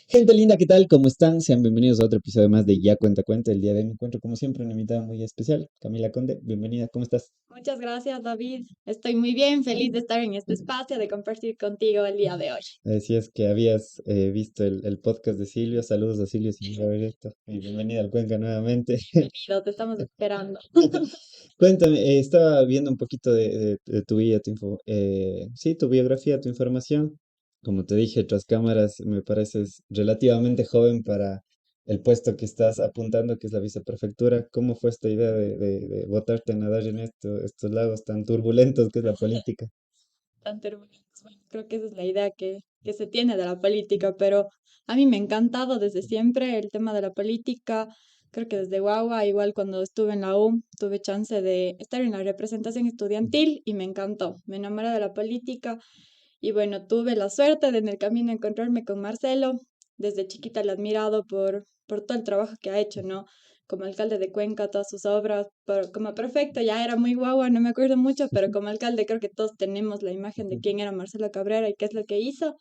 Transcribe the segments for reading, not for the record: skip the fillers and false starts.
Gente linda, ¿qué tal? ¿Cómo están? Sean bienvenidos a otro episodio más de Ya Cuenta Cuenta. El día de hoy me encuentro, como siempre, una invitada muy especial, Camila Conde. Bienvenida, ¿cómo estás? Muchas gracias, David. Estoy muy bien, feliz de estar en este espacio, de compartir contigo el día de hoy. Decías que habías visto el podcast de Silvio. Saludos a Silvio sin haber esto. Y bienvenida al Cuenca nuevamente. Bienvenido, te estamos esperando. Cuéntame, estaba viendo un poquito de tu vida, sí, tu biografía, tu información. Como te dije, tras cámaras, me pareces relativamente joven para el puesto que estás apuntando, que es la viceprefectura. ¿Cómo fue esta idea de botarte a nadar en estos lagos tan turbulentos que es la política? Tan turbulentos. Bueno, creo que esa es la idea que se tiene de la política, pero a mí me ha encantado desde siempre el tema de la política. Creo que desde guagua, igual cuando estuve en la U, tuve chance de estar en la representación estudiantil y me encantó. Me enamoré de la política y bueno, tuve la suerte de en el camino encontrarme con Marcelo. Desde chiquita le he admirado por todo el trabajo que ha hecho, ¿no? Como alcalde de Cuenca, todas sus obras, como prefecto ya era muy guagua, no me acuerdo mucho, pero como alcalde creo que todos tenemos la imagen de quién era Marcelo Cabrera y qué es lo que hizo.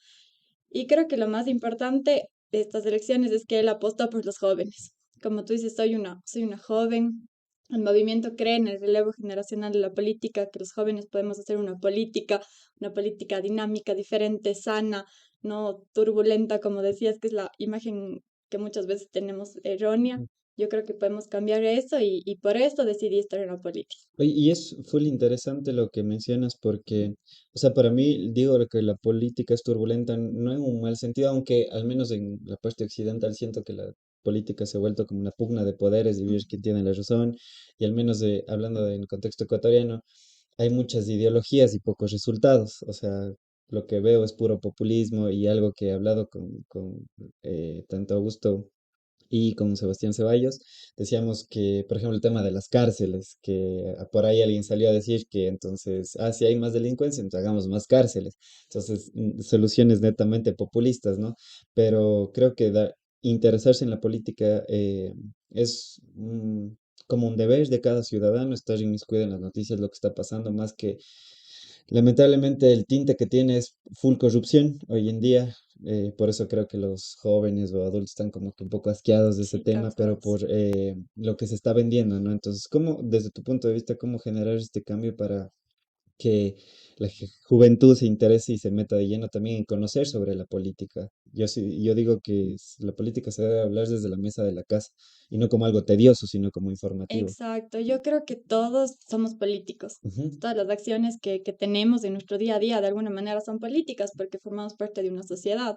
Y creo que lo más importante de estas elecciones es que él apostó por los jóvenes. Como tú dices, soy una joven. El movimiento cree en el relevo generacional de la política, que los jóvenes podemos hacer una política dinámica, diferente, sana, no turbulenta, como decías, que es la imagen que muchas veces tenemos errónea. Yo creo que podemos cambiar eso y por eso decidí estar en la política. Oye, y es full interesante lo que mencionas porque, o sea, para mí digo que la política es turbulenta, no en un mal sentido, aunque al menos en la parte occidental siento que la política se ha vuelto como una pugna de poderes y ver quién tiene la razón, y al menos hablando del contexto ecuatoriano, hay muchas ideologías y pocos resultados, o sea, lo que veo es puro populismo y algo que he hablado con tanto Augusto y con Sebastián Ceballos, decíamos que, por ejemplo, el tema de las cárceles, que por ahí alguien salió a decir que entonces, si hay más delincuencia, entonces hagamos más cárceles. Entonces, soluciones netamente populistas, ¿no? Pero creo que interesarse en la política es como un deber de cada ciudadano, estar inmiscuido en las noticias, lo que está pasando, más que lamentablemente el tinte que tiene es full corrupción hoy en día. Por eso creo que los jóvenes o adultos están como que un poco asqueados de ese Sí, tema, pero cansados. por lo que se está vendiendo, ¿no? Entonces, ¿cómo, desde tu punto de vista, cómo generar este cambio para que la juventud se interese y se meta de lleno también en conocer sobre la política? Yo digo que la política se debe hablar desde la mesa de la casa y no como algo tedioso, sino como informativo. Exacto, yo creo que todos somos políticos. Ujú, Todas las acciones que tenemos en nuestro día a día de alguna manera son políticas porque formamos parte de una sociedad.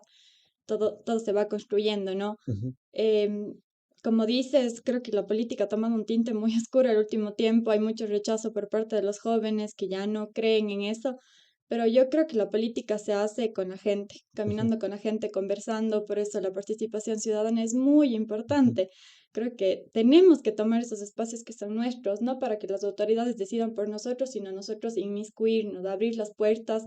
Todo se va construyendo, ¿no? ujú, Em, Como dices, creo que la política ha tomado un tinte muy oscuro el último tiempo. Hay mucho rechazo por parte de los jóvenes que ya no creen en eso. Pero yo creo que la política se hace con la gente, ujú, caminando con la gente, conversando. Por eso la participación ciudadana es muy ujú, importante. Creo que tenemos que tomar esos espacios que son nuestros, no para que las autoridades decidan por nosotros, sino nosotros inmiscuirnos, abrir las puertas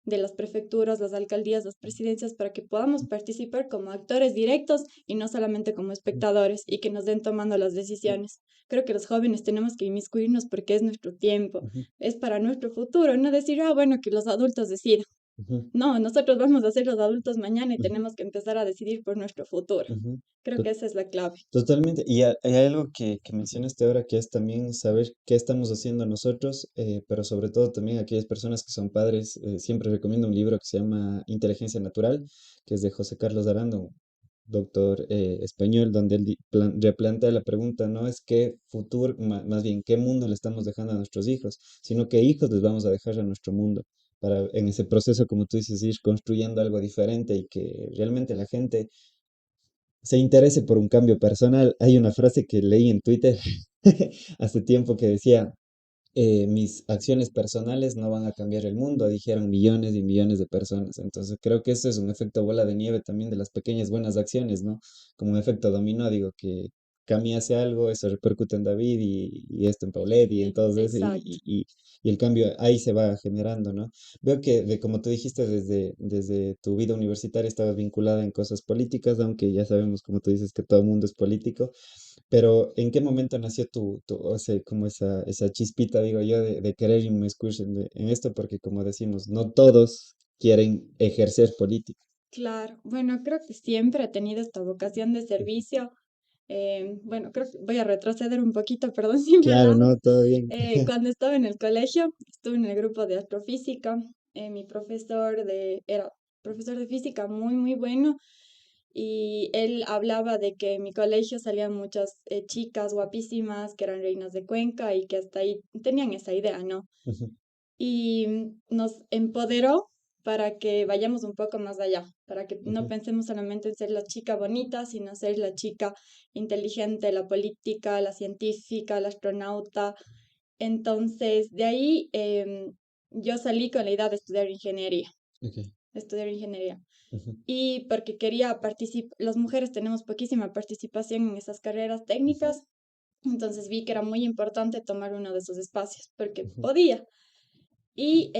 de las prefecturas, las alcaldías, las presidencias, para que podamos participar como actores directos y no solamente como espectadores y que nos den tomando las decisiones. Creo que los jóvenes tenemos que inmiscuirnos porque es nuestro tiempo, ujú, es para nuestro futuro, no decir, bueno, que los adultos decidan. ujú, No, nosotros vamos a ser los adultos mañana y ujú, tenemos que empezar a decidir por nuestro futuro. ujú. Creo que esa es la clave. Totalmente. Y hay algo que mencionaste ahora que es también saber qué estamos haciendo nosotros, pero sobre todo también aquellas personas que son padres. Siempre recomiendo un libro que se llama Inteligencia Natural, que es de José Carlos Aranda, un doctor español, donde él replantea la pregunta, no es qué futuro, más bien qué mundo le estamos dejando a nuestros hijos, sino qué hijos les vamos a dejar a nuestro mundo, para en ese proceso, como tú dices, ir construyendo algo diferente y que realmente la gente se interese por un cambio personal. Hay una frase que leí en Twitter hace tiempo que decía, mis acciones personales no van a cambiar el mundo, dijeron millones y millones de personas. Entonces creo que eso es un efecto bola de nieve también de las pequeñas buenas acciones, ¿no? Como un efecto dominó, digo, que Cami hace algo, eso repercute en David y esto en Paulette y en Sí, todos eso, exacto. y el cambio ahí se va generando, ¿no? Veo que, como tú dijiste, desde tu vida universitaria estabas vinculada en cosas políticas, aunque ya sabemos, como tú dices, que todo el mundo es político. Pero ¿en qué momento nació o sea, como esa chispita, digo yo, de querer inmiscuirse en esto? Porque como decimos, no todos quieren ejercer política. Claro, bueno, creo que siempre he tenido esta vocación de servicio. Bueno, creo que voy a retroceder un poquito, perdón si me Claro, alargo. no, todo bien. Cuando estaba en el colegio, estuve en el grupo de astrofísica. Mi era profesor de física muy, muy bueno. Y él hablaba de que en mi colegio salían muchas chicas guapísimas que eran reinas de Cuenca y que hasta ahí tenían esa idea, ¿no? Ujú, Y nos empoderó para que vayamos un poco más allá, para que no ujú, pensemos solamente en ser la chica bonita, sino ser la chica inteligente, la política, la científica, la astronauta. Entonces, de ahí yo salí con la idea ok, de estudiar ingeniería. ujú, Y porque quería participar, las mujeres tenemos poquísima participación en esas carreras técnicas, entonces vi que era muy importante tomar uno de esos espacios, porque ujú, podía. Y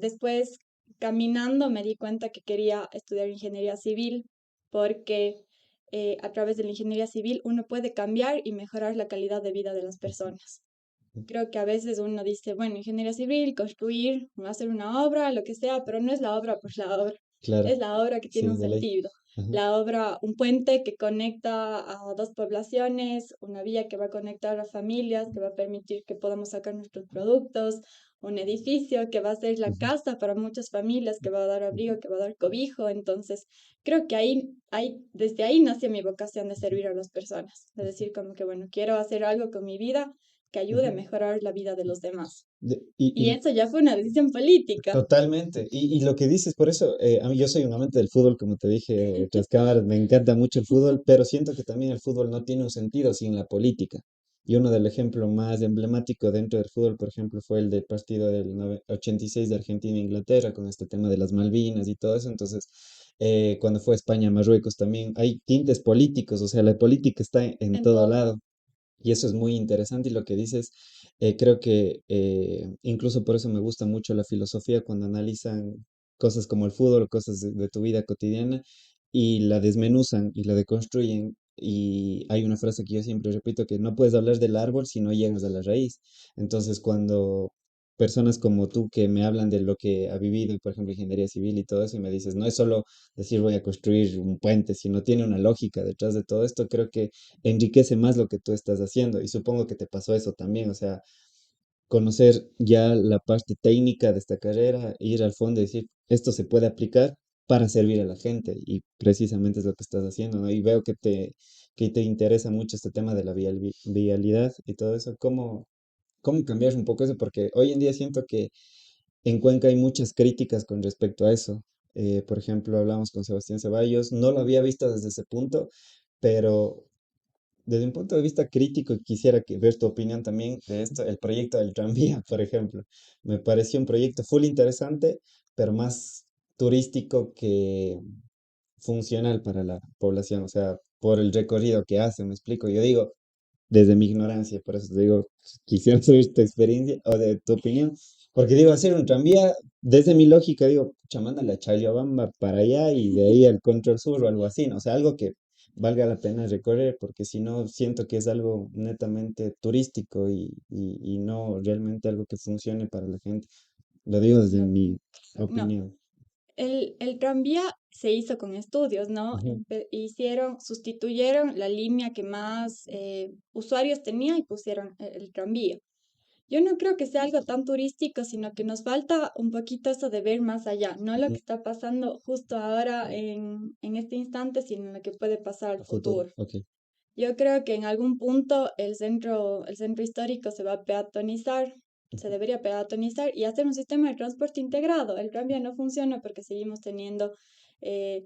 después, caminando, me di cuenta que quería estudiar ingeniería civil porque a través de la ingeniería civil uno puede cambiar y mejorar la calidad de vida de las ujú, personas. ujú. Creo que a veces uno dice, bueno, ingeniería civil, construir, hacer una obra, lo que sea, pero no es la obra por la obra, Claro, es la obra que tiene sí, un de ley. sentido. Ajá, La obra, un puente que conecta a dos poblaciones, una vía que va a conectar a familias, que va a permitir que podamos sacar nuestros productos, un edificio que va a ser la ujú, casa para muchas familias, que va a dar ujú, abrigo, que va a dar cobijo. Entonces, creo que desde ahí nació mi vocación de ujú, servir a las personas, de decir como que, bueno, quiero hacer algo con mi vida que ayude a ujú. mejorar la vida de los demás. Y, Y eso ya fue una decisión política. totalmente. Y lo que dices, por eso, a mí yo soy un amante del fútbol, como te dije, tras cámaras, me encanta mucho el fútbol, pero siento que también el fútbol no tiene un sentido sin la política. Y uno del ejemplo más emblemático dentro del fútbol, por ejemplo, fue el del partido del 86 de Argentina e Inglaterra, con este tema de las Malvinas y todo eso. Entonces, cuando fue España-Marruecos también hay tintes políticos, o sea, la política está en En todo todo lado. lado. Y eso es muy interesante y lo que dices, creo que incluso por eso me gusta mucho la filosofía cuando analizan cosas como el fútbol, cosas de tu vida cotidiana y la desmenuzan y la deconstruyen. Y hay una frase que yo siempre repito, que no puedes hablar del árbol si no llegas a la raíz. Entonces, cuando personas como tú que me hablan de lo que ha vivido, por ejemplo, ingeniería civil y todo eso, y me dices, no es solo decir voy a construir un puente, sino tiene una lógica detrás de todo esto, creo que enriquece más lo que tú estás haciendo. Y supongo que te pasó eso también, o sea, conocer ya la parte técnica de esta carrera, ir al fondo y decir, esto se puede aplicar para servir a la gente. Y precisamente es lo que estás haciendo, ¿no? Y veo que te interesa mucho este tema de la vialidad y todo eso. ¿Cómo cambiar un poco eso? Porque hoy en día siento que en Cuenca hay muchas críticas con respecto a eso. Por ejemplo, hablamos con Sebastián Ceballos, no lo había visto desde ese punto, pero desde un punto de vista crítico, quisiera ver tu opinión también de esto, el proyecto del tranvía, por ejemplo. Me pareció un proyecto full interesante, pero más turístico que funcional para la población, o sea, por el recorrido que hace, me explico. Yo digo, desde mi ignorancia, por eso te digo, quisiera saber tu experiencia o de tu opinión, porque digo, hacer un tranvía, desde mi lógica, digo, pucha, mándale a Challiobamba para allá y de ahí al Control Sur o algo así, ¿no? O sea, algo que valga la pena recorrer, porque si no, siento que es algo netamente turístico y no realmente algo que funcione para la gente. Lo digo desde No, mi no. opinión. El tranvía se hizo con estudios, ¿no? Ujú, Sustituyeron la línea que más usuarios tenía y pusieron el tranvía. Yo no creo que sea algo tan turístico, sino que nos falta un poquito eso de ver más allá, no lo que ujú. está pasando justo ahora en este instante, sino lo que puede pasar al A futuro, futuro. ok. Yo creo que en algún punto el centro histórico se va a peatonizar, se Ujú, debería peatonizar y hacer un sistema de transporte integrado. El tranvía no funciona porque seguimos teniendo eh,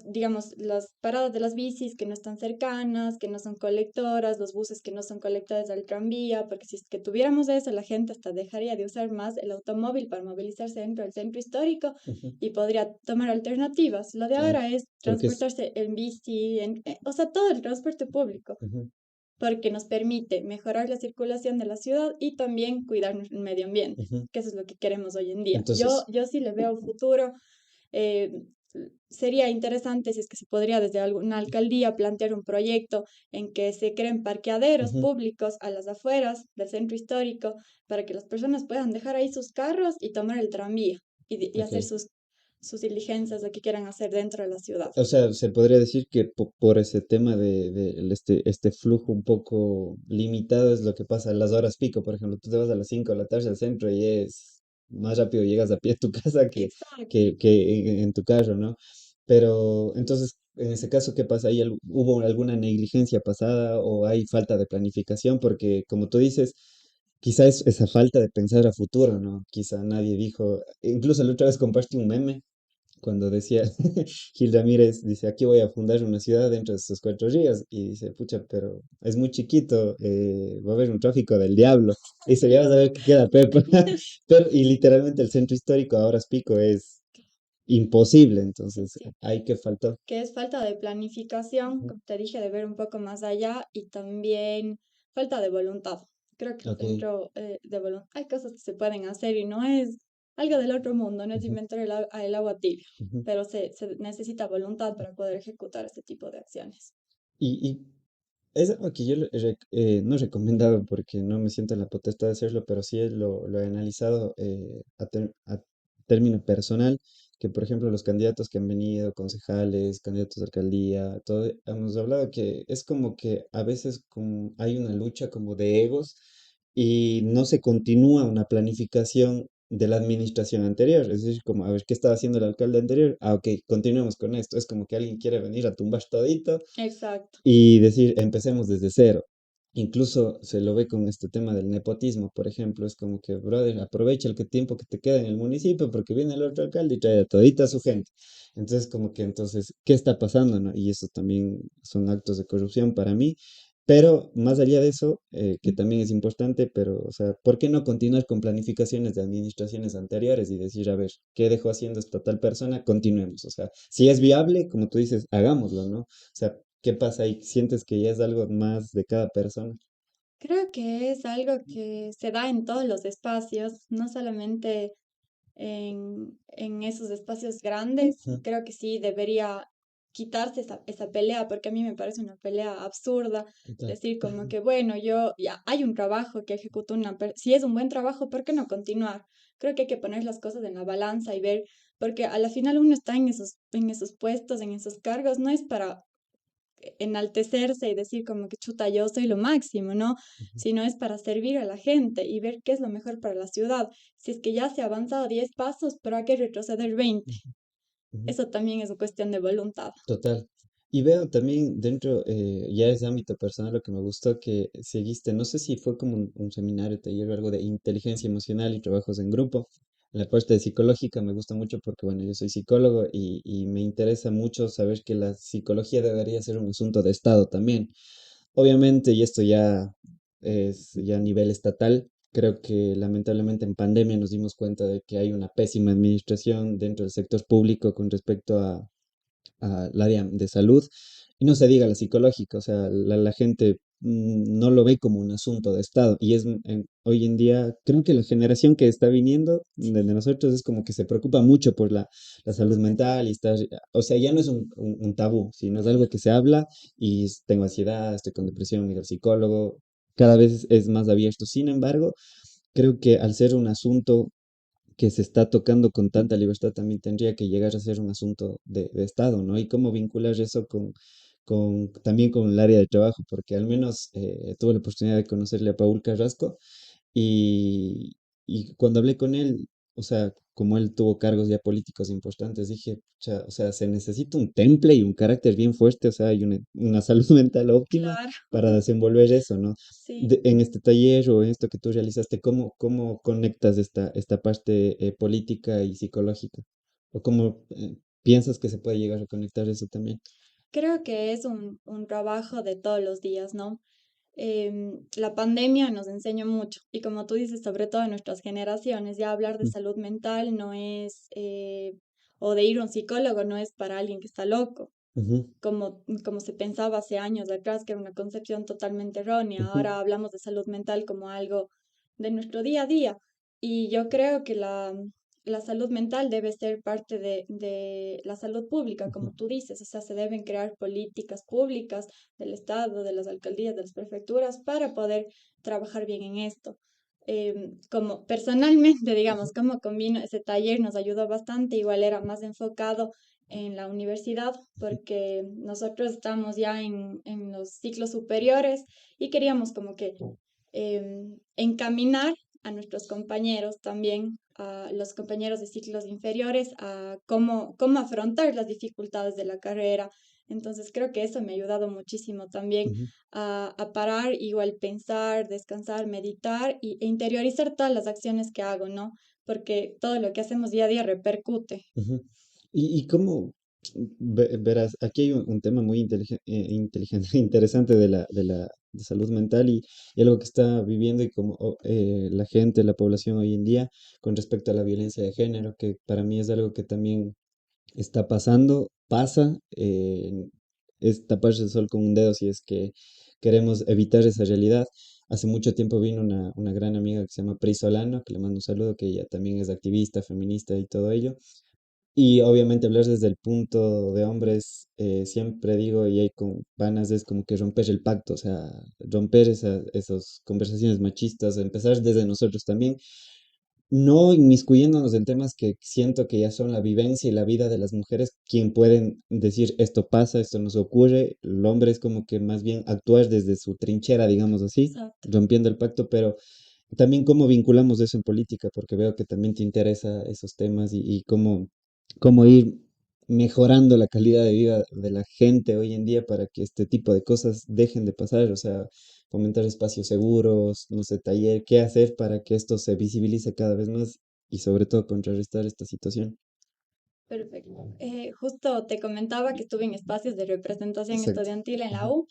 digamos, las paradas de las bicis que no están cercanas, que no son colectoras, los buses que no son colectores del tranvía, porque si es que tuviéramos eso, la gente hasta dejaría de usar más el automóvil para movilizarse dentro del centro histórico ujú. y podría tomar alternativas. Lo de Claro, ahora es porque es... transportarse en bici, o sea, todo el transporte público, ujú, porque nos permite mejorar la circulación de la ciudad y también cuidar el medio ambiente, ujú. que eso es lo que queremos hoy en día. Entonces, Yo sí le veo futuro. eh, Sería interesante si es que se podría desde alguna alcaldía plantear un proyecto en que se creen parqueaderos ujú, públicos a las afueras del centro histórico para que las personas puedan dejar ahí sus carros y tomar el tranvía y ok. hacer sus sus diligencias, lo que quieran hacer dentro de la ciudad. O sea, se podría decir que por ese tema de este flujo un poco limitado es lo que pasa a las horas pico. Por ejemplo, tú te vas a las 5 de la tarde al centro y es más rápido llegas a pie a tu casa Exacto. que en tu carro, ¿no? Pero entonces, en ese caso, ¿qué pasa ahí? ¿Hubo alguna negligencia pasada o hay falta de planificación? Porque, como tú dices, quizá es esa falta de pensar a futuro, ¿no? Quizá nadie dijo, incluso la otra vez compartí un meme cuando decía Gil Ramírez, dice, aquí voy a fundar una ciudad dentro de estos 4 ríos, y dice, pucha, pero es muy chiquito, va a haber un tráfico del diablo. Dice, ya vas a ver qué queda Pepa. Pero, y literalmente el centro histórico a horas pico es imposible, entonces Sí. hay que faltar. Que es falta de planificación, Ujú. como te dije, de ver un poco más allá y también falta de voluntad. Creo que el Ok. centro de voluntad, hay cosas que se pueden hacer y no es algo del otro mundo, no es Ujú, inventar el agua tibia, ujú. pero se necesita voluntad para poder ejecutar este tipo de acciones. Y es algo que yo no he recomendado porque no me siento en la potestad de hacerlo, pero sí lo he analizado a término personal, que por ejemplo los candidatos que han venido, concejales, candidatos de alcaldía, todo, hemos hablado que es como que a veces como hay una lucha como de egos y no se continúa una planificación de la administración anterior. Es decir, como, a ver, ¿qué estaba haciendo el alcalde anterior? Ah, ok, continuemos con esto. Es como que alguien quiere venir a tumbar todito Exacto. y decir, empecemos desde cero. Incluso se lo ve con este tema del nepotismo, por ejemplo, es como que, brother, aprovecha el tiempo que te queda en el municipio porque viene el otro alcalde y trae a todita su gente. Entonces, como que entonces, ¿qué está pasando, no? Y eso también son actos de corrupción para mí. Pero más allá de eso, que también es importante, pero, o sea, ¿por qué no continuar con planificaciones de administraciones anteriores y decir, a ver, ¿qué dejó haciendo esta tal persona? Continuemos. O sea, si es viable, como tú dices, hagámoslo, ¿no? O sea, ¿qué pasa ahí? ¿Sientes que ya es algo más de cada persona? Creo que es algo que se da en todos los espacios, no solamente en esos espacios grandes. Ujú, Creo que sí debería quitarse esa pelea, porque a mí me parece una pelea absurda. total. Decir como que, bueno, yo ya hay un trabajo que ejecutó si es un buen trabajo, ¿por qué no continuar? Creo que hay que poner las cosas en la balanza y ver, porque a la final uno está en esos puestos, en esos cargos, no es para enaltecerse y decir como que chuta, yo soy lo máximo, ¿no? Ujú, Sino es para servir a la gente y ver qué es lo mejor para la ciudad. Si es que ya se ha avanzado 10 pasos, pero hay que retroceder 20. ujú, ujú. Eso también es cuestión de voluntad. Total. Y veo también dentro, ya es de ámbito personal, lo que me gustó que seguiste, no sé si fue como un seminario, taller o algo de inteligencia emocional y trabajos en grupo. La parte de psicológica me gusta mucho porque, bueno, yo soy psicólogo y me interesa mucho saber que la psicología debería ser un asunto de Estado también. Obviamente, y esto ya es ya a nivel estatal, creo que lamentablemente en pandemia nos dimos cuenta de que hay una pésima administración dentro del sector público con respecto al área de salud, y no se diga la psicológica, o sea, la gente no lo ve como un asunto de Estado, y hoy en día creo que la generación que está viniendo de nosotros es como que se preocupa mucho por la salud Salud mental mental. y está, o sea, ya no es un tabú, sino es algo que se habla y tengo ansiedad, estoy con depresión, ir al psicólogo, cada vez es más abierto. Sin embargo, creo que al ser un asunto que se está tocando con tanta libertad también tendría que llegar a ser un asunto de Estado, ¿no? Y cómo vincular eso también con el área de trabajo, porque al menos tuve la oportunidad de conocerle a Paul Carrasco y, y cuando hablé con él, o sea, como él tuvo cargos ya políticos importantes, dije, "Pucha, o sea, se necesita un temple y un carácter bien fuerte, o sea, y una salud mental óptima Claro, para desenvolver eso, ¿no? sí. En este taller o en esto que tú realizaste, ¿cómo conectas esta parte política y psicológica? ¿O cómo piensas que se puede llegar a conectar eso también? Creo que es un trabajo de todos los días, ¿no? La pandemia nos enseñó mucho y como tú dices, sobre todo en nuestras generaciones, ya hablar de Mm, salud mental no es, o de ir a un psicólogo no es para alguien que está loco, ujú, como se pensaba hace años atrás, que era una concepción totalmente errónea. ujú, Ahora hablamos de salud mental como algo de nuestro día a día. Y yo creo que la salud mental debe ser parte de la salud pública, ujú. como tú dices. O sea, se deben crear políticas públicas del Estado, de las alcaldías, de las prefecturas, para poder trabajar bien en esto. como personalmente, Ujú, digamos, cómo combino ese taller nos ayudó bastante, igual era más enfocado en la universidad, ujú, porque nosotros estamos ya en los ciclos superiores y queríamos como que encaminar a nuestros compañeros también, a los compañeros de ciclos inferiores, a cómo afrontar las dificultades de la carrera. Entonces creo que eso me ha ayudado muchísimo también ujú, a parar, igual pensar, descansar, meditar e interiorizar todas las acciones que hago, ¿no? Porque todo lo que hacemos día a día repercute. ujú. Y cómo, verás, aquí hay un tema muy inteligente, interesante de salud mental y algo que está viviendo y como la gente, la población hoy en día con respecto a la violencia de género, que para mí es algo que también está pasando, pasa, es taparse el sol con un dedo si es que queremos evitar esa realidad. Hace mucho tiempo vino una gran amiga que se llama Pri Solano, que le mando un saludo, que ella también es activista, feminista y todo ello. Y obviamente hablar desde el punto de hombres, siempre digo, y hay con vanas, es como que romper el pacto, o sea, romper esas conversaciones machistas, empezar desde nosotros también, no inmiscuyéndonos en temas que siento que ya son la vivencia y la vida de las mujeres, quien pueden decir esto pasa, esto nos ocurre, el hombre es como que más bien actuar desde su trinchera, digamos así, Exacto. rompiendo el pacto, pero también cómo vinculamos eso en política, porque veo que también te interesa esos temas y cómo ir mejorando la calidad de vida de la gente hoy en día para que este tipo de cosas dejen de pasar, o sea, fomentar espacios seguros, no sé, taller, qué hacer para que esto se visibilice cada vez más y sobre todo contrarrestar esta situación. Perfecto. Justo te comentaba que estuve en espacios de representación Exacto. estudiantil en la Ujú, U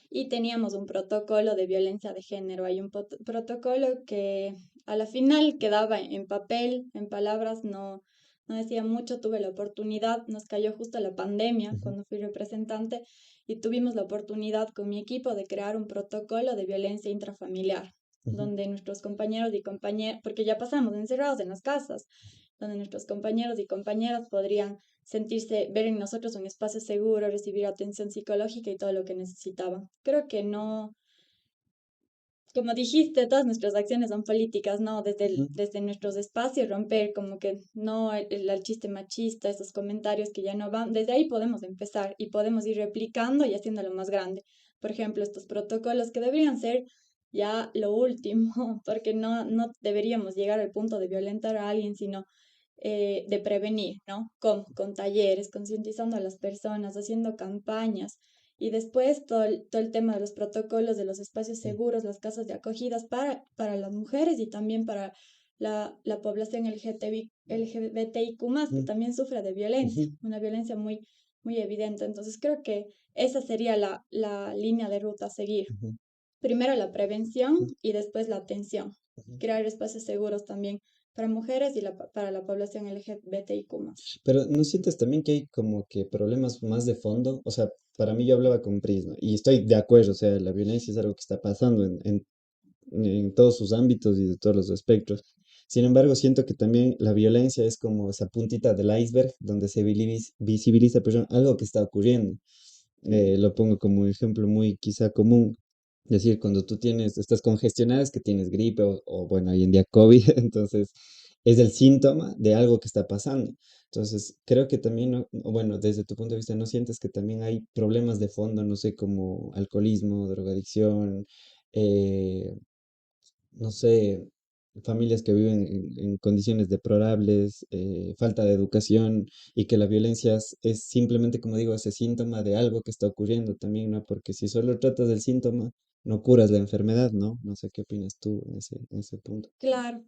y teníamos un protocolo de violencia de género. Hay un protocolo que a la final quedaba en papel, en palabras, no decía mucho. Tuve la oportunidad, nos cayó justo la pandemia ujú, cuando fui representante y tuvimos la oportunidad con mi equipo de crear un protocolo de violencia intrafamiliar, ujú, donde nuestros compañeros y compañeras, porque ya pasamos encerrados en las casas, donde nuestros compañeros y compañeras podrían sentirse, ver en nosotros un espacio seguro, recibir atención psicológica y todo lo que necesitaban. Creo que no, como dijiste, todas nuestras acciones son políticas, ¿no? ujú, Desde nuestros espacios, romper como que no el chiste machista, esos comentarios que ya no van, desde ahí podemos empezar y podemos ir replicando y haciéndolo más grande. Por ejemplo, estos protocolos que deberían ser ya lo último, porque no deberíamos llegar al punto de violentar a alguien, sino de prevenir, ¿no? Con talleres, concientizando a las personas, haciendo campañas. Y después todo el tema de los protocolos, de los espacios ujú, seguros, las casas de acogidas para las mujeres y también para la población LGBTIQ+, que ujú, también sufre de ujú, violencia, una violencia muy evidente. Entonces creo que esa sería la línea de ruta a seguir. ujú, Primero la prevención ujú, y después la atención. ujú. Crear espacios seguros también para mujeres y para la población LGBTIQ+. Pero ¿no sientes también que hay como que problemas más de fondo? O sea, para mí yo hablaba con Prisma y estoy de acuerdo, o sea, la violencia es algo que está pasando en todos sus ámbitos y de todos los espectros. Sin embargo, siento que también la violencia es como esa puntita del iceberg donde se visibiliza, perdón, algo que está ocurriendo. Lo pongo como ejemplo muy quizá común. Es decir, cuando tú estás congestionada es que tienes gripe o bueno, hoy en día COVID, entonces es el síntoma de algo que está pasando. Entonces, creo que también, o bueno, desde tu punto de vista, ¿no sientes que también hay problemas de fondo, no sé, como alcoholismo, drogadicción, eh, no sé, familias que viven en condiciones deplorables, falta de educación y que la violencia es simplemente, como digo, ese síntoma de algo que está ocurriendo también, ¿no? Porque si solo tratas del síntoma, no curas la enfermedad, ¿no? No sé qué opinas tú en ese punto. Claro,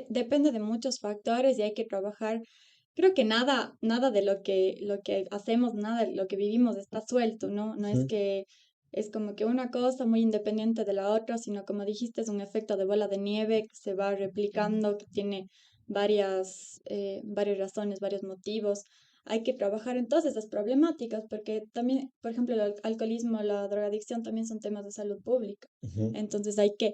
depende de muchos factores y hay que trabajar. Creo que nada de lo que hacemos, nada de lo que vivimos está suelto, ¿no? No es Ujú, que es como que una cosa muy independiente de la otra, sino como dijiste, es un efecto de bola de nieve que se va replicando, que tiene varias razones, varios motivos. Hay que trabajar en todas esas problemáticas porque también, por ejemplo, el alcoholismo, la drogadicción también son temas de salud pública. ujú, Entonces hay que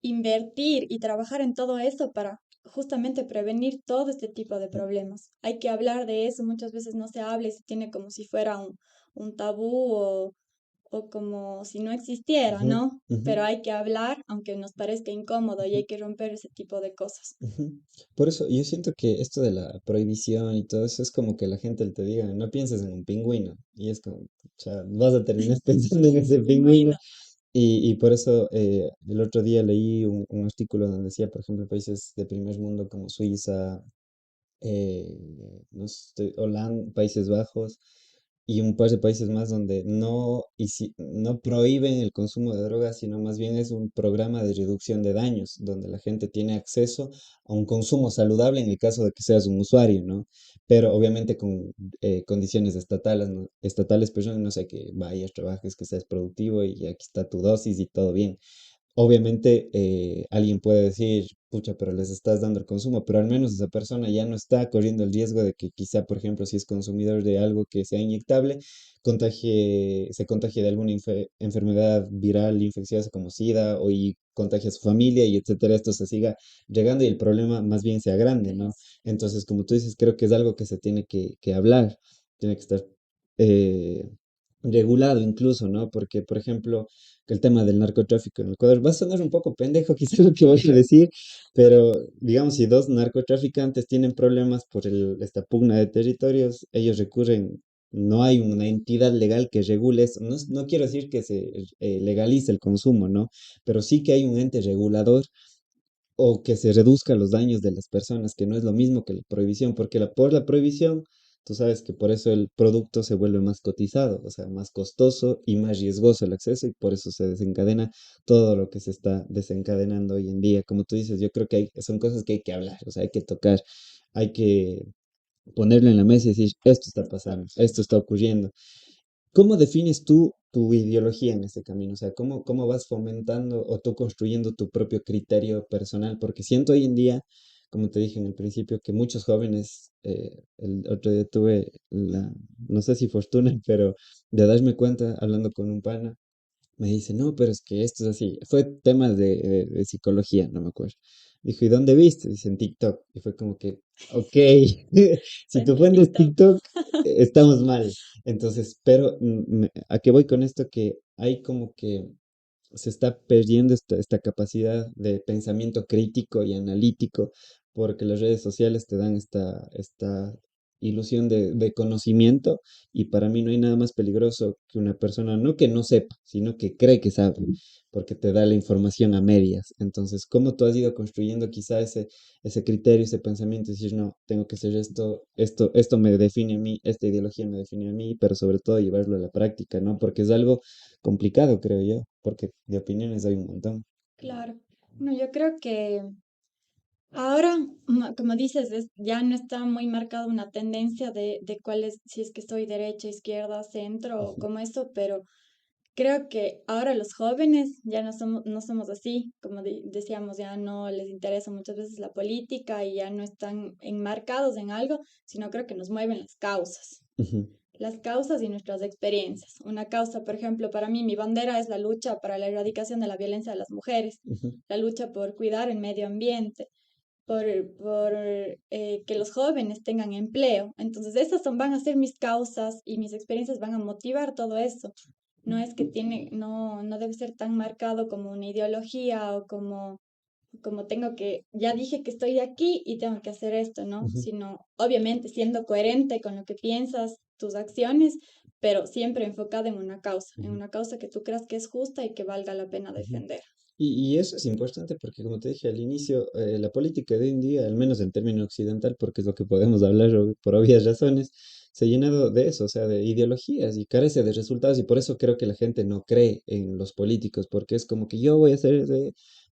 invertir y trabajar en todo eso para justamente prevenir todo este tipo de problemas. Hay que hablar de eso, muchas veces no se habla y se tiene como si fuera un tabú o como si no existiera, Ujú, ¿no? ujú, Pero hay que hablar, aunque nos parezca incómodo, y ujú, hay que romper ese tipo de cosas. ujú. Por eso yo siento que esto de la prohibición y todo eso es como que la gente te diga, no pienses en un pingüino. Y es como, o sea, vas a terminar pensando en ese pingüino. Pingüino. Y por eso el otro día leí un artículo donde decía, por ejemplo, países de primer mundo como Suiza, eh, no sé, Holanda, Países Bajos y un par de países más donde no, no prohíben el consumo de drogas, sino más bien es un programa de reducción de daños, donde la gente tiene acceso a un consumo saludable en el caso de que seas un usuario, ¿no? Pero obviamente con condiciones estatales, ¿no? Estatales, pero no sé, que vayas, trabajes, que seas productivo y aquí está tu dosis y todo bien. Obviamente alguien puede decir, pucha, pero les estás dando el consumo, pero al menos esa persona ya no está corriendo el riesgo de que quizá, por ejemplo, si es consumidor de algo que sea inyectable, se contagie de alguna enfermedad viral infecciosa como SIDA o y contagie a su familia y etcétera, esto se siga llegando y el problema más bien sea grande, ¿no? Gracias. Entonces, como tú dices, creo que es algo que se tiene que hablar, tiene que estar eh, regulado incluso, ¿no? Porque, por ejemplo, el tema del narcotráfico en el Ecuador. Va a sonar un poco pendejo quizás lo que voy a decir, pero digamos, si dos narcotraficantes tienen problemas por esta pugna de territorios, ellos recurren, no hay una entidad legal que regule eso. No, no quiero decir que se legalice el consumo, ¿no? Pero sí que hay un ente regulador o que se reduzcan los daños de las personas, que no es lo mismo que la prohibición, porque por la prohibición, tú sabes que por eso el producto se vuelve más cotizado, o sea, más costoso y más riesgoso el acceso y por eso se desencadena todo lo que se está desencadenando hoy en día. Como tú dices, yo creo que son cosas que hay que hablar, o sea, hay que tocar, hay que ponerlo en la mesa y decir, esto está pasando, esto está ocurriendo. ¿Cómo defines tú tu ideología en este camino? O sea, ¿cómo vas fomentando o tú construyendo tu propio criterio personal? Porque siento hoy en día, como te dije en el principio, que muchos jóvenes, el otro día tuve no sé si fortuna, pero de darme cuenta hablando con un pana, me dice, no, pero es que esto es así. Fue temas de psicología, no me acuerdo. Dijo, ¿y dónde viste? Dice, en TikTok. Y fue como que, ok, si tu Cuenta fuente es TikTok. TikTok, estamos mal. Entonces, pero ¿a qué voy con esto? Que hay como que se está perdiendo esta capacidad de pensamiento crítico y analítico porque las redes sociales te dan esta ilusión de conocimiento y para mí no hay nada más peligroso que una persona, no que no sepa, sino que cree que sabe, porque te da la información a medias. Entonces, ¿cómo tú has ido construyendo quizá ese criterio, ese pensamiento, y decir, no, tengo que hacer esto me define a mí, esta ideología me define a mí, pero sobre todo llevarlo a la práctica, ¿no? Porque es algo complicado, creo yo, porque de opiniones hay un montón. Claro. No, yo creo que ahora, como dices, ya no está muy marcada una tendencia de cuál es, si es que estoy derecha, izquierda, centro o Ujú, como eso, pero creo que ahora los jóvenes ya no somos así, como decíamos, ya no les interesa muchas veces la política y ya no están enmarcados en algo, sino creo que nos mueven ujú, las causas y nuestras experiencias. Una causa, por ejemplo, para mí, mi bandera es la lucha para la erradicación de la violencia de las mujeres, ujú, la lucha por cuidar el medio ambiente, por que los jóvenes tengan empleo. Entonces, van a ser mis causas y mis experiencias van a motivar todo eso. No es que no debe ser tan marcado como una ideología o como ya dije que estoy aquí y tengo que hacer esto, ¿no? ujú, Sino, obviamente, siendo coherente con lo que piensas, tus acciones, pero siempre enfocada en ujú, una causa que tú creas que es justa y que valga la pena ujú. defender. Y eso es importante porque, como te dije al inicio, la política de hoy en día, al menos en término occidental, porque es lo que podemos hablar por obvias razones, se ha llenado de eso, o sea, de ideologías y carece de resultados. Y por eso creo que la gente no cree en los políticos, porque es como que yo voy a hacer,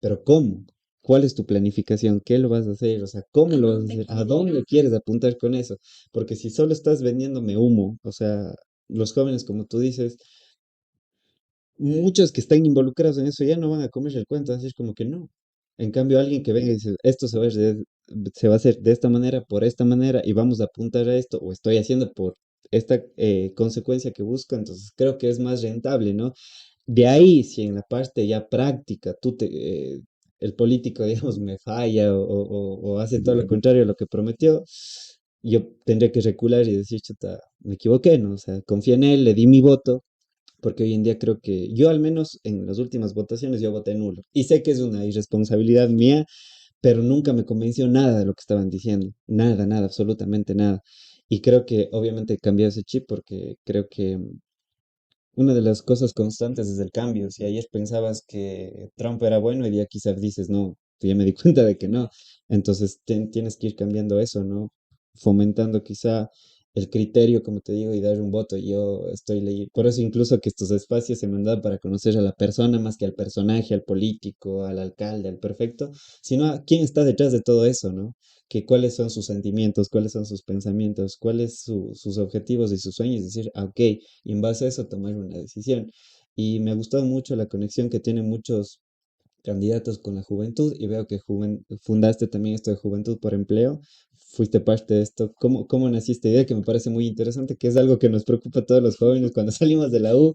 pero ¿cómo? ¿Cuál es tu planificación? ¿Qué lo vas a hacer? O sea, ¿cómo ¿A lo vas a dónde hacer? ¿A quieres llegar? dónde quieres apuntar con eso? Porque si solo estás vendiéndome humo, o sea, los jóvenes, como tú dices, muchos que están involucrados en eso ya no van a comerse el cuento, así es como que no. En cambio, alguien que venga y dice, esto se va a hacer de esta manera, por esta manera, y vamos a apuntar a esto, o estoy haciendo por esta consecuencia que busco, entonces creo que es más rentable, ¿no? De ahí, si en la parte ya práctica, el político, digamos, me falla o hace todo lo contrario a lo que prometió, yo tendré que recular y decir, chuta, me equivoqué, ¿no? O sea, confié en él, le di mi voto, porque hoy en día creo que yo al menos en las últimas votaciones yo voté nulo. Y sé que es una irresponsabilidad mía, pero nunca me convenció nada de lo que estaban diciendo. Nada, nada, absolutamente nada. Y creo que obviamente cambié ese chip porque creo que una de las cosas constantes es el cambio. Si ayer pensabas que Trump era bueno, y día quizás dices, no, ya me di cuenta de que no. Entonces tienes que ir cambiando eso, ¿no? Fomentando quizá el criterio, como te digo, y dar un voto. Yo estoy leyendo, por eso incluso que estos espacios se me han dado para conocer a la persona más que al personaje, al político, al alcalde, al perfecto, sino a quién está detrás de todo eso, ¿no? Que cuáles son sus sentimientos, cuáles son sus pensamientos, cuáles sus objetivos y sus sueños. Decir, ah, ok, y en base a eso tomar una decisión. Y me ha gustado mucho la conexión que tienen muchos candidatos con la juventud y veo que fundaste también esto de Juventud por Empleo, fuiste parte de esto. ¿Cómo nació esta idea que me parece muy interesante, que es algo que nos preocupa a todos los jóvenes cuando salimos de la U?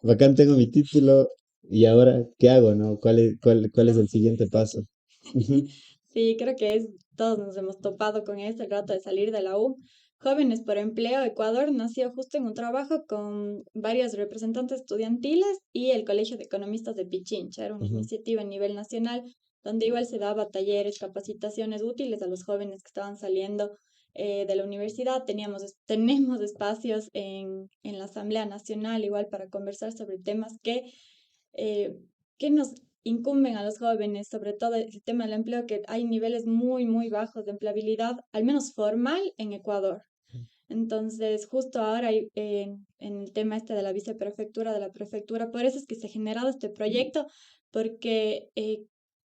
Bacán, tengo mi título y ahora, ¿qué hago, no? ¿Cuál es Pero el siguiente paso? Ujú, sí, creo que todos nos hemos topado con este rato de salir de la U. Jóvenes por Empleo Ecuador nació justo en un trabajo con varios representantes estudiantiles y el Colegio de Economistas de Pichincha. Era una ujú, iniciativa a nivel nacional donde igual se daba talleres, capacitaciones útiles a los jóvenes que estaban saliendo de la universidad. Tenemos espacios en la Asamblea Nacional igual para conversar sobre temas eh, que nos incumben a los jóvenes, sobre todo el tema del empleo, que hay niveles muy, muy bajos de empleabilidad, al menos formal, en Ecuador. Entonces, justo ahora en el tema este de la viceprefectura, de la prefectura, por eso es que se ha generado este proyecto, porque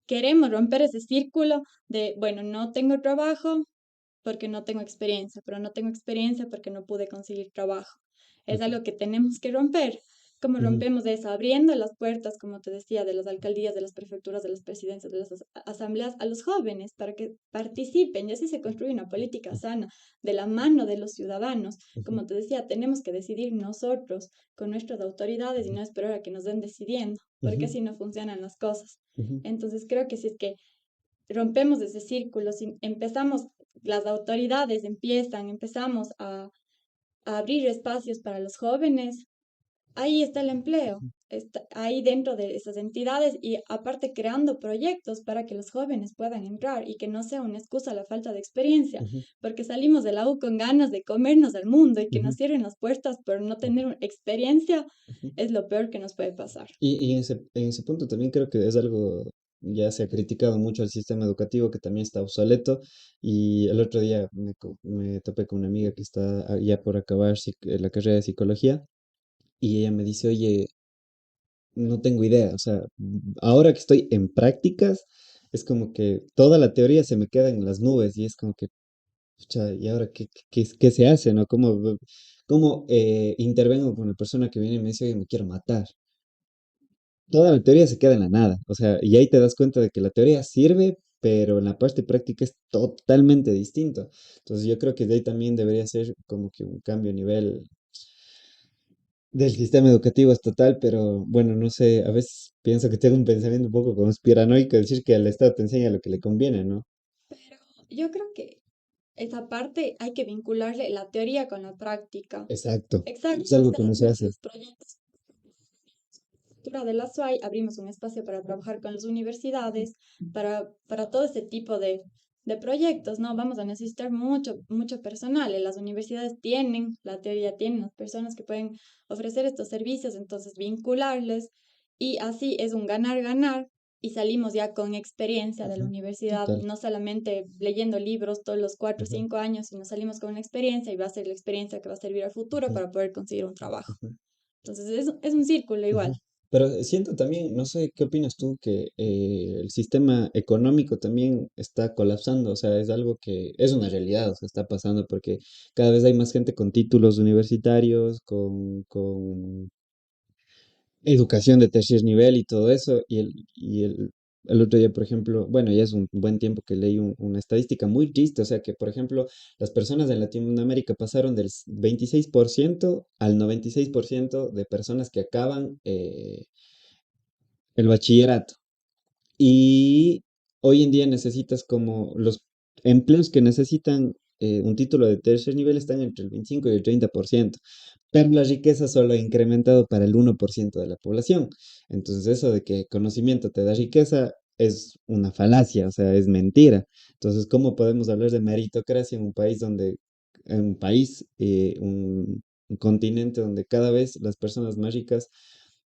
queremos romper ese círculo de, bueno, no tengo trabajo porque no tengo experiencia, pero no tengo experiencia porque no pude conseguir trabajo. Es ujú, algo que tenemos que romper. ¿Cómo ujú, rompemos eso? Abriendo las puertas, como te decía, de las alcaldías, de las prefecturas, de las presidencias, de las asambleas a los jóvenes para que participen y así se construye una política sana de la mano de los ciudadanos. ujú, Como te decía, tenemos que decidir nosotros con nuestras autoridades y no esperar a que nos den decidiendo, porque ujú, así no funcionan las cosas. ujú, Entonces creo que si es que rompemos ese círculo, si empezamos, las autoridades empezamos a abrir espacios para los jóvenes, ahí está el empleo, está ahí dentro de esas entidades y aparte creando proyectos para que los jóvenes puedan entrar y que no sea una excusa la falta de experiencia, ujú, porque salimos de la U con ganas de comernos al mundo y que ujú, nos cierren las puertas por no tener experiencia ujú. es lo peor que nos puede pasar. Y en ese punto también creo que es algo, ya se ha criticado mucho el sistema educativo que también está obsoleto. Y el otro día me topé con una amiga que está ya por acabar la carrera de psicología y ella me dice, oye, no tengo idea, o sea, ahora que estoy en prácticas, es como que toda la teoría se me queda en las nubes y es como que, pucha, ¿y ahora qué se hace, no? ¿Cómo intervengo con una persona que viene y me dice, oye, me quiero matar? Toda la teoría se queda en la nada, o sea, y ahí te das cuenta de que la teoría sirve, pero en la parte práctica es totalmente distinto. Entonces yo creo que de ahí también debería ser como que un cambio a nivel del sistema educativo estatal, pero bueno, no sé, a veces pienso que tengo un pensamiento un poco conspiranoico, decir que el Estado te enseña lo que le conviene, ¿no? Pero yo creo que esa parte hay que vincularle la teoría con la práctica. Exacto, es Exacto, o algo sea, que no se hace. los proyectos de la SUAY abrimos un espacio para trabajar con las universidades, para todo este tipo de proyectos, ¿no? Vamos a necesitar mucho, mucho personal. Las universidades tienen, la teoría tienen las personas que pueden ofrecer estos servicios, entonces vincularles y así es un ganar-ganar y salimos ya con experiencia de la Ujú, universidad, total. no solamente leyendo libros todos los cuatro o Ujú, 5 años, sino salimos con una experiencia y va a ser la experiencia que va a servir al futuro ujú, para poder conseguir un trabajo. ujú, Entonces es un círculo igual. ujú. Pero siento también, no sé, ¿qué opinas tú? Que el sistema económico también está colapsando, o sea, es algo que es una realidad, o sea, está pasando porque cada vez hay más gente con títulos universitarios, con educación de tercer nivel y todo eso. El otro día, por ejemplo, bueno, ya es un buen tiempo que leí una estadística muy triste, o sea que, por ejemplo, las personas en Latinoamérica pasaron del 26% al 96% de personas que acaban el bachillerato. Y hoy en día necesitas como los empleos que necesitan un título de tercer nivel están entre el 25 y el 30%. pero la riqueza solo ha incrementado para el 1% de la población. Entonces eso de que conocimiento te da riqueza es una falacia, o sea, es mentira. Entonces, ¿cómo podemos hablar de meritocracia en un país en un país, un continente donde cada vez las personas más ricas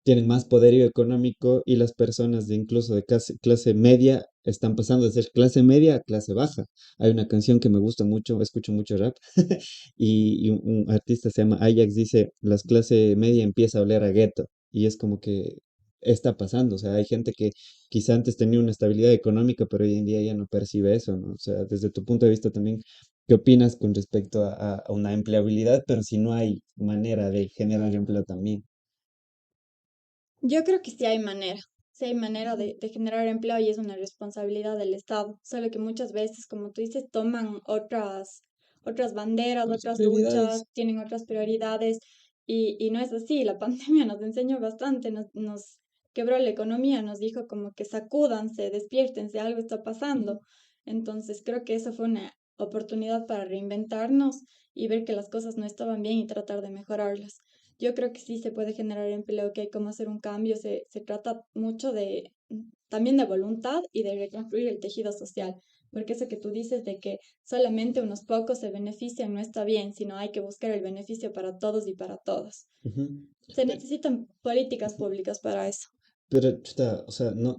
tienen más poderío económico y las personas de incluso de clase media están pasando de ser clase media a clase baja? Hay una canción que me gusta mucho, escucho mucho rap, y un artista se llama Ajax, dice, las clase media empieza a oler a gueto, y es como que está pasando, o sea, hay gente que quizá antes tenía una estabilidad económica, pero hoy en día ya no percibe eso, ¿no? O sea, desde tu punto de vista también, ¿qué opinas con respecto a una empleabilidad, pero si no hay manera de generar empleo también? Yo creo que sí hay manera de generar empleo y es una responsabilidad del Estado, solo que muchas veces, como tú dices, toman otras banderas, ¿Cuáles son otras luchas, prioridades? tienen otras prioridades y no es así. La pandemia nos enseñó bastante, nos quebró la economía, nos dijo como que sacúdanse, despiértense, algo está pasando. Entonces creo que eso fue una oportunidad para reinventarnos y ver que las cosas no estaban bien y tratar de mejorarlas. Yo creo que sí se puede generar empleo, que hay cómo hacer un cambio. Se trata mucho de también de voluntad y de reconstruir el tejido social, porque eso que tú dices de que solamente unos pocos se benefician no está bien, sino hay que buscar el beneficio para todos y para todos. Ujú. Se Pe- necesitan políticas ujú. públicas para eso. Pero, chuta, o sea, no,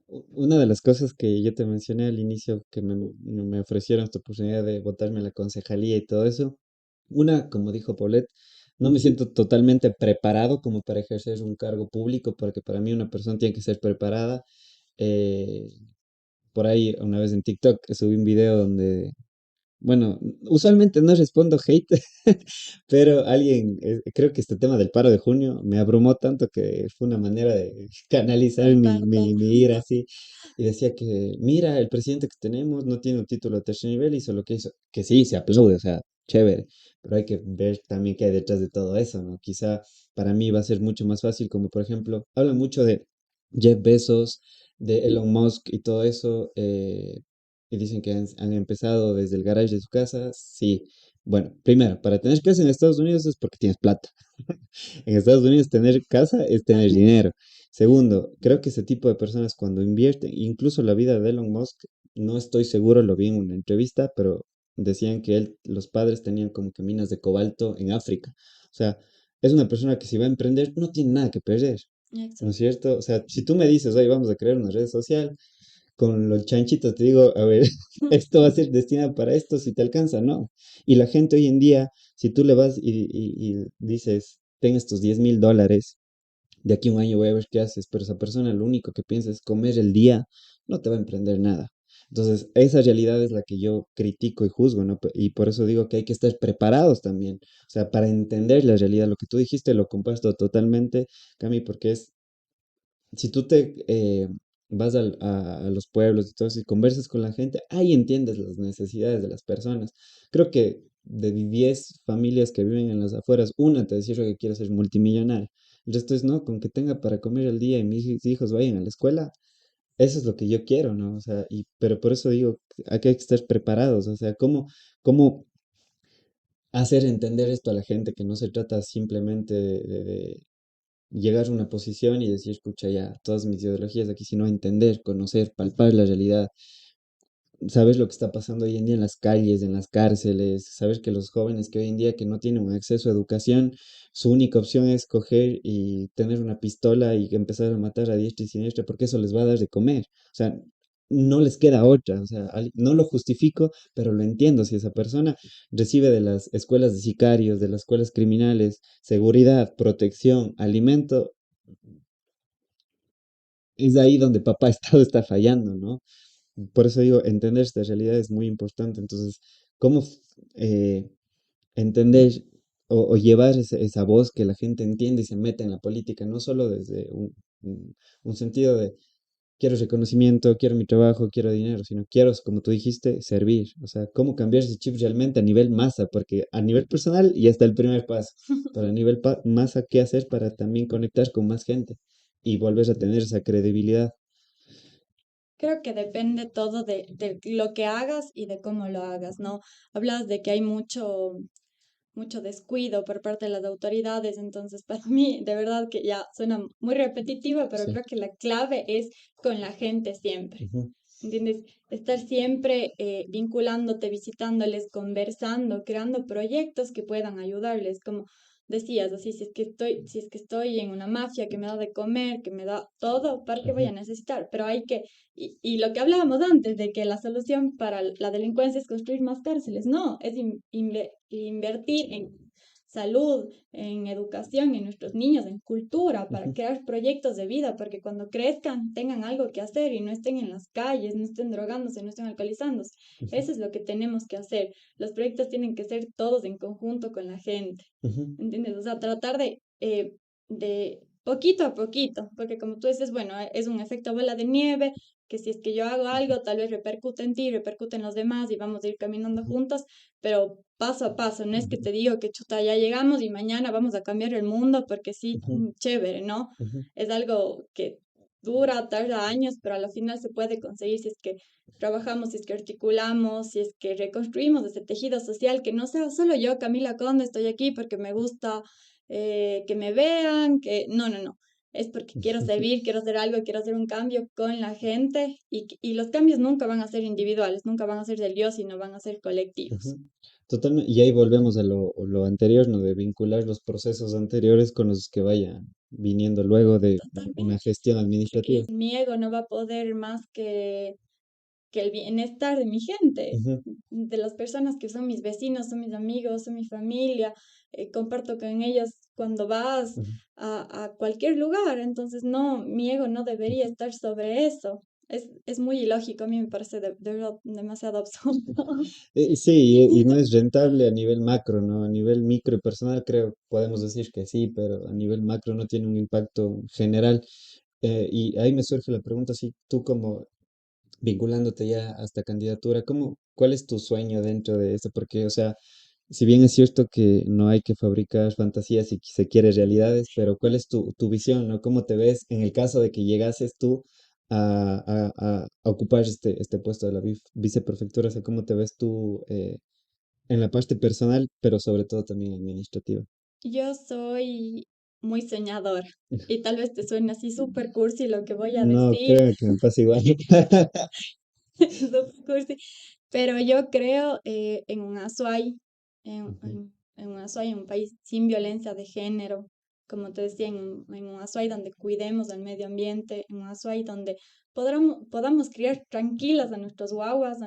una de las cosas que yo te mencioné al inicio, que me ofrecieron esta oportunidad de votarme a la concejalía y todo eso, una, como dijo Paulette, no me siento totalmente preparado como para ejercer un cargo público, porque para mí una persona tiene que ser preparada. Eh, por ahí, una vez en TikTok, subí un video donde, bueno, usualmente no respondo hate, pero alguien, creo que este tema del paro de junio me abrumó tanto que fue una manera de canalizar Soltar todo. mi ira así. Y decía que, mira, el presidente que tenemos no tiene un título de tercer nivel, hizo lo que hizo. Que sí, se aplaude, o sea, chévere. Pero hay que ver también qué hay detrás de todo eso, ¿no? Quizá para mí va a ser mucho más fácil, como por ejemplo, hablan mucho de Jeff Bezos, de Elon Musk y todo eso. Y dicen que han empezado desde el garage de su casa. Sí. Bueno, primero, para tener casa en Estados Unidos es porque tienes plata. En Estados Unidos tener casa es tener Totalmente. dinero. Segundo, creo que ese tipo de personas cuando invierten, incluso la vida de Elon Musk, no estoy seguro, lo vi en una entrevista, pero decían que los padres tenían como que minas de cobalto en África. O sea, es una persona que si va a emprender no tiene nada que perder, ¿no es Exacto. cierto? O sea, si tú me dices, oye, vamos a crear una red social, con los chanchitos te digo, a ver, esto va a ser destinado para esto, si te alcanza, no. Y la gente hoy en día, si tú le vas y dices, ten estos $10,000, de aquí a un año voy a ver qué haces, pero esa persona lo único que piensa es comer el día, no te va a emprender nada. Entonces, esa realidad es la que yo critico y juzgo, ¿no? Y por eso digo que hay que estar preparados también, o sea, para entender la realidad. Lo que tú dijiste lo comparto totalmente, Cami, porque es si tú te vas a los pueblos y todo eso y conversas con la gente, ahí entiendes las necesidades de las personas. Creo que de 10 familias que viven en las afueras, una te decía que quiere ser multimillonaria. El resto es, no, con que tenga para comer al día y mis hijos vayan a la escuela, eso es lo que yo quiero, ¿no? O sea, pero por eso digo, hay que estar preparados, o sea, cómo hacer entender esto a la gente, que no se trata simplemente de llegar a una posición y decir, escucha ya, todas mis ideologías aquí, sino entender, conocer, palpar la realidad, saber lo que está pasando hoy en día en las calles, en las cárceles, saber que los jóvenes que hoy en día que no tienen un acceso a educación, su única opción es coger y tener una pistola y empezar a matar a diestra y siniestra porque eso les va a dar de comer. O sea, no les queda otra, o sea, no lo justifico, pero lo entiendo. Si esa persona recibe de las escuelas de sicarios, de las escuelas criminales, seguridad, protección, alimento, es ahí donde papá Estado está fallando, ¿no? Por eso digo, entender esta realidad es muy importante. Entonces, ¿cómo entender o llevar esa voz que la gente entiende y se mete en la política? No solo desde un sentido de quiero reconocimiento, quiero mi trabajo, quiero dinero, sino quiero, como tú dijiste, servir. O sea, cómo cambiar ese chip realmente a nivel masa, porque a nivel personal ya está el primer paso, pero a nivel masa, ¿qué hacer para también conectar con más gente y volver a tener esa credibilidad? Creo que depende todo de lo que hagas y de cómo lo hagas, ¿no? Hablas de que hay mucho descuido por parte de las autoridades. Entonces, para mí, de verdad que ya suena muy repetitiva, pero Sí. creo que la clave es con la gente siempre. Ujú, ¿Entiendes? Estar siempre vinculándote, visitándoles, conversando, creando proyectos que puedan ayudarles, como decías, así, si es que estoy en una mafia que me da de comer, que me da todo, ¿para qué voy a ujú, necesitar? Pero hay que, y lo que hablábamos antes, de que la solución para la delincuencia es construir más cárceles, no, es invertir en salud, en educación, en nuestros niños, en cultura, para ujú, crear proyectos de vida, para que cuando crezcan tengan algo que hacer y no estén en las calles, no estén drogándose, no estén alcoholizándose. ujú, Eso es lo que tenemos que hacer. Los proyectos tienen que ser todos en conjunto con la gente, ujú, ¿entiendes? O sea, tratar de poquito a poquito, porque como tú dices, bueno, es un efecto bola de nieve, que si es que yo hago algo, tal vez repercute en ti, repercute en los demás y vamos a ir caminando ujú, juntos, pero paso a paso, no es que ujú, te digo que chuta, ya llegamos y mañana vamos a cambiar el mundo porque sí, ujú, chévere, ¿no? ujú, Es algo que dura, tarda años, pero a la final se puede conseguir si es que trabajamos, si es que articulamos, si es que reconstruimos ese tejido social, que no sea solo yo, Camila Conde, estoy aquí porque me gusta que me vean, que no, no, no. Es porque quiero ujú, servir, quiero hacer algo, quiero hacer un cambio con la gente y los cambios nunca van a ser individuales, nunca van a ser del yo, sino van a ser colectivos. ujú. Totalmente. Y ahí volvemos a lo anterior, ¿no? De vincular los procesos anteriores con los que vayan viniendo luego de una Totalmente. gestión administrativa. Mi ego no va a poder más que el bienestar de mi gente, Ujú, de las personas que son mis vecinos, son mis amigos, son mi familia, comparto con ellos cuando vas ujú, a cualquier lugar. Entonces, no, mi ego no debería ujú. estar sobre eso. Es muy ilógico, a mí me parece de verdad demasiado absurdo. Sí, y no es rentable a nivel macro, ¿no? A nivel micro y personal creo, podemos decir que sí, pero a nivel macro no tiene un impacto general. Y ahí me surge la pregunta, si tú como vinculándote ya a esta candidatura, cuál es tu sueño dentro de esto? Porque, o sea, si bien es cierto que no hay que fabricar fantasías si se quiere realidades, pero ¿cuál es tu visión, ¿no? ¿Cómo te ves en el caso de que llegases tú a ocupar este puesto de la viceprefectura? O sea, ¿cómo te ves tú en la parte personal, pero sobre todo también administrativa? Yo soy muy soñadora y tal vez te suene así súper cursi lo que voy a No, decir, creo que me pasa igual. súper cursi, pero yo creo en un Azuay, Ujú, en un Azuay, en un país sin violencia de género, como te decía, en un Azuay donde cuidemos del medio ambiente, en un Azuay donde podamos criar tranquilas a nuestras guaguas,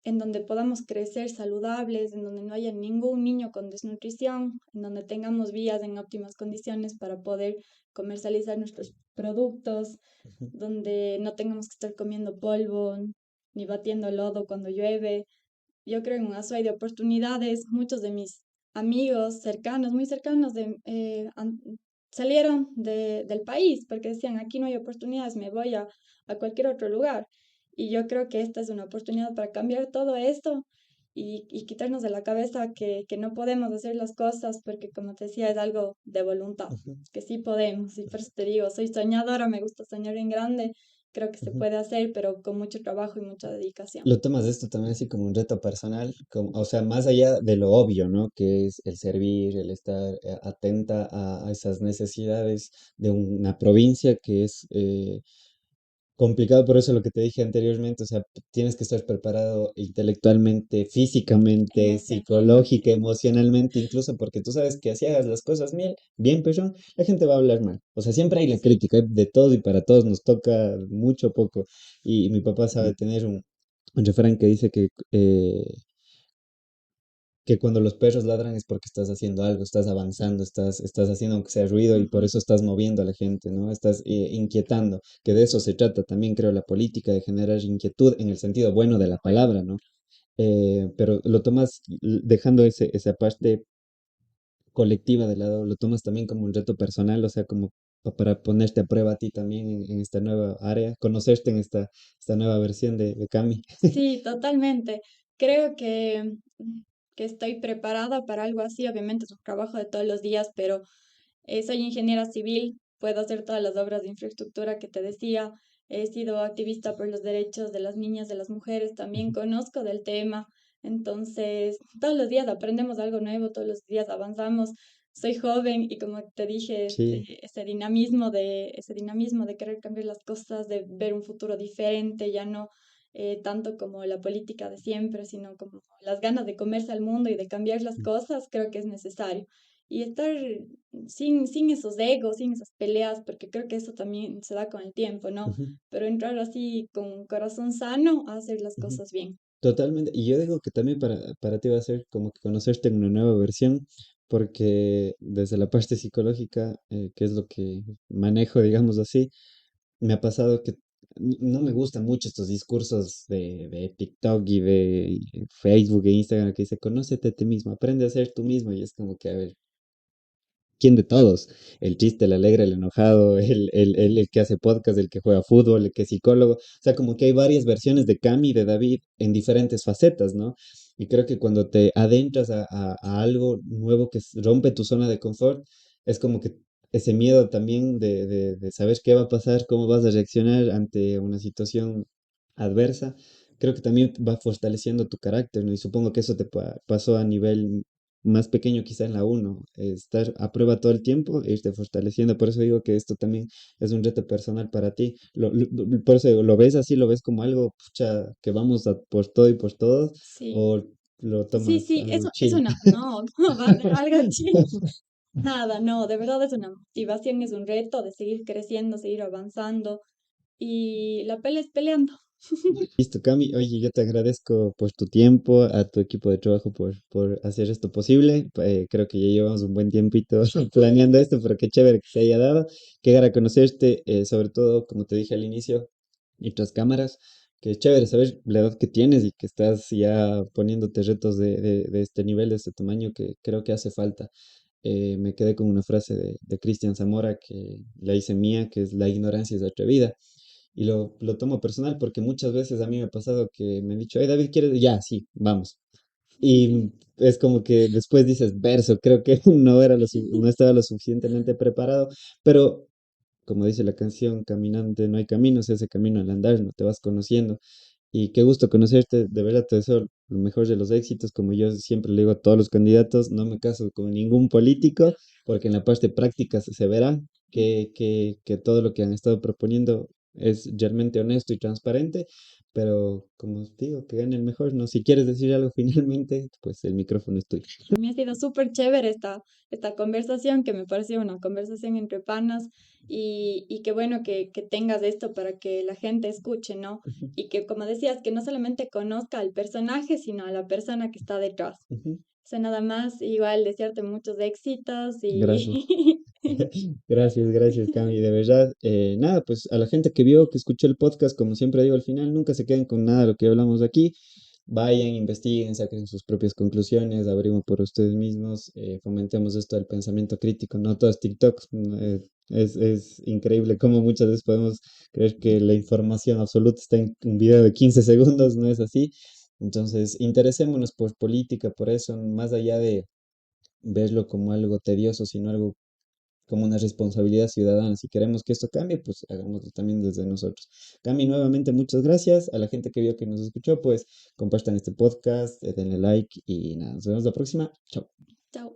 en donde podamos crecer saludables, en donde no haya ningún niño con desnutrición, en donde tengamos vías en óptimas condiciones para poder comercializar nuestros productos, ujú, donde no tengamos que estar comiendo polvo ni batiendo lodo cuando llueve. Yo creo en un Azuay de oportunidades. Muchos de mis amigos cercanos, muy cercanos, salieron del país porque decían, aquí no hay oportunidades, me voy a cualquier otro lugar. Y yo creo que esta es una oportunidad para cambiar todo esto y quitarnos de la cabeza que no podemos hacer las cosas porque, como te decía, es algo de voluntad, ujú, que sí podemos. Y por eso te digo, soy soñadora, me gusta soñar en grande, creo que se ujú. puede hacer, pero con mucho trabajo y mucha dedicación. Lo tomas esto también así como un reto personal, como, o sea, más allá de lo obvio, ¿no? Que es el servir, el estar atenta a esas necesidades de una provincia que es complicado, por eso lo que te dije anteriormente, o sea, tienes que estar preparado intelectualmente, físicamente, Emocionalmente. psicológica, emocionalmente, incluso porque tú sabes que así hagas las cosas bien, bien, pero la gente va a hablar mal. O sea, siempre hay la Sí, crítica, de todo y para todos nos toca mucho o poco. Y mi papá sabe tener un refrán que dice que cuando los perros ladran es porque estás haciendo algo, estás avanzando, estás haciendo aunque sea ruido y por ujú, eso estás moviendo a la gente, ¿no? Estás inquietando, que de eso se trata también, creo, la política, de generar inquietud en el sentido bueno de la palabra, ¿no? Pero lo tomas, dejando esa parte colectiva de lado, lo tomas también como un reto personal, o sea, como para ponerte a prueba a ti también en esta nueva área, conocerte en esta nueva versión de Cami. sí, totalmente. Creo que estoy preparada para algo así. Obviamente es un trabajo de todos los días, pero soy ingeniera civil, puedo hacer todas las obras de infraestructura que te decía. He sido activista por los derechos de las niñas, de las mujeres, también conozco del tema. Entonces, todos los días aprendemos algo nuevo, todos los días avanzamos. Soy joven y como te dije, Sí. ese dinamismo de querer cambiar las cosas, de ver un futuro diferente, ya no tanto como la política de siempre, sino como las ganas de comerse al mundo y de cambiar las cosas, creo que es necesario. Y estar sin esos egos, sin esas peleas, porque creo que eso también se da con el tiempo, ¿no? Ujú, Pero entrar así con un corazón sano a hacer las ujú. cosas bien. Totalmente. Y yo digo que también para ti va a ser como que conocerte en una nueva versión, porque desde la parte psicológica, que es lo que manejo, digamos así, me ha pasado que no me gustan mucho estos discursos de TikTok y de Facebook e Instagram que dice, conócete a ti mismo, aprende a ser tú mismo. Y es como que, a ver, ¿quién de todos? El chiste, el alegre, el enojado, el que hace podcast, el que juega fútbol, el que es psicólogo. O sea, como que hay varias versiones de Cami y de David en diferentes facetas, ¿no? Y creo que cuando te adentras a algo nuevo que rompe tu zona de confort, es como que ese miedo también de saber qué va a pasar, cómo vas a reaccionar ante una situación adversa, creo que también va fortaleciendo tu carácter, ¿no? Y supongo que eso te pasó a nivel más pequeño quizá en la uno, estar a prueba todo el tiempo e irte fortaleciendo. Por eso digo que esto también es un reto personal para ti. Por eso digo, ¿lo ves así, lo ves como algo pucha, que vamos a por todo y por todos? Sí, ¿O lo sí, tomas sí, algo eso chill? no, no, ¿cómo va a ser algo chill? Nada, no, de verdad es una motivación, es un reto de seguir creciendo, seguir avanzando y la pelea es peleando. Listo, Cami. Oye, yo te agradezco por tu tiempo, a tu equipo de trabajo por hacer esto posible. Creo que ya llevamos un buen tiempito planeando esto, pero qué chévere que se haya dado. Qué gara conocerte, sobre todo, como te dije al inicio, y tras cámaras. Qué chévere saber la edad que tienes y que estás ya poniéndote retos de este nivel, de este tamaño, que creo que hace falta. Me quedé con una frase de Cristian Zamora que la hice mía, que es la ignorancia es atrevida. Y lo tomo personal porque muchas veces a mí me ha pasado que me han dicho, hey David, ¿quieres? Ya, sí, vamos. Y es como que después dices, verso, creo que no estaba lo suficientemente preparado, pero como dice la canción, caminante no hay camino, se hace camino al andar, no te vas conociendo. Y qué gusto conocerte, de verdad te deseo lo mejor de los éxitos, como yo siempre le digo a todos los candidatos, no me caso con ningún político, porque en la parte práctica se verá que todo lo que han estado proponiendo es realmente honesto y transparente, pero como os digo, que gane el mejor, ¿no? Si quieres decir algo finalmente, pues el micrófono es tuyo. Para mí ha sido súper chévere esta conversación, que me pareció una conversación entre panas y qué bueno que tengas esto para que la gente escuche, ¿no? Ujú, Y que, como decías, que no solamente conozca al personaje, sino a la persona que está detrás. ujú. O sea, nada más, igual desearte muchos éxitos Gracias. y Gracias, gracias, Cami. De verdad, nada, pues a la gente que vio, que escuchó el podcast, como siempre digo al final, nunca se queden con nada de lo que hablamos aquí. Vayan, investiguen, saquen sus propias conclusiones, averigüen por ustedes mismos, fomentemos esto del pensamiento crítico. No todo es TikTok. Es increíble cómo muchas veces podemos creer que la información absoluta está en un video de 15 segundos, no es así. Entonces, interesémonos por política, por eso, más allá de verlo como algo tedioso, sino algo como una responsabilidad ciudadana. Si queremos que esto cambie, pues hagámoslo también desde nosotros. Cami, nuevamente muchas gracias. A la gente que vio que nos escuchó, pues compartan este podcast, denle like y nada, nos vemos la próxima. Chao. chao.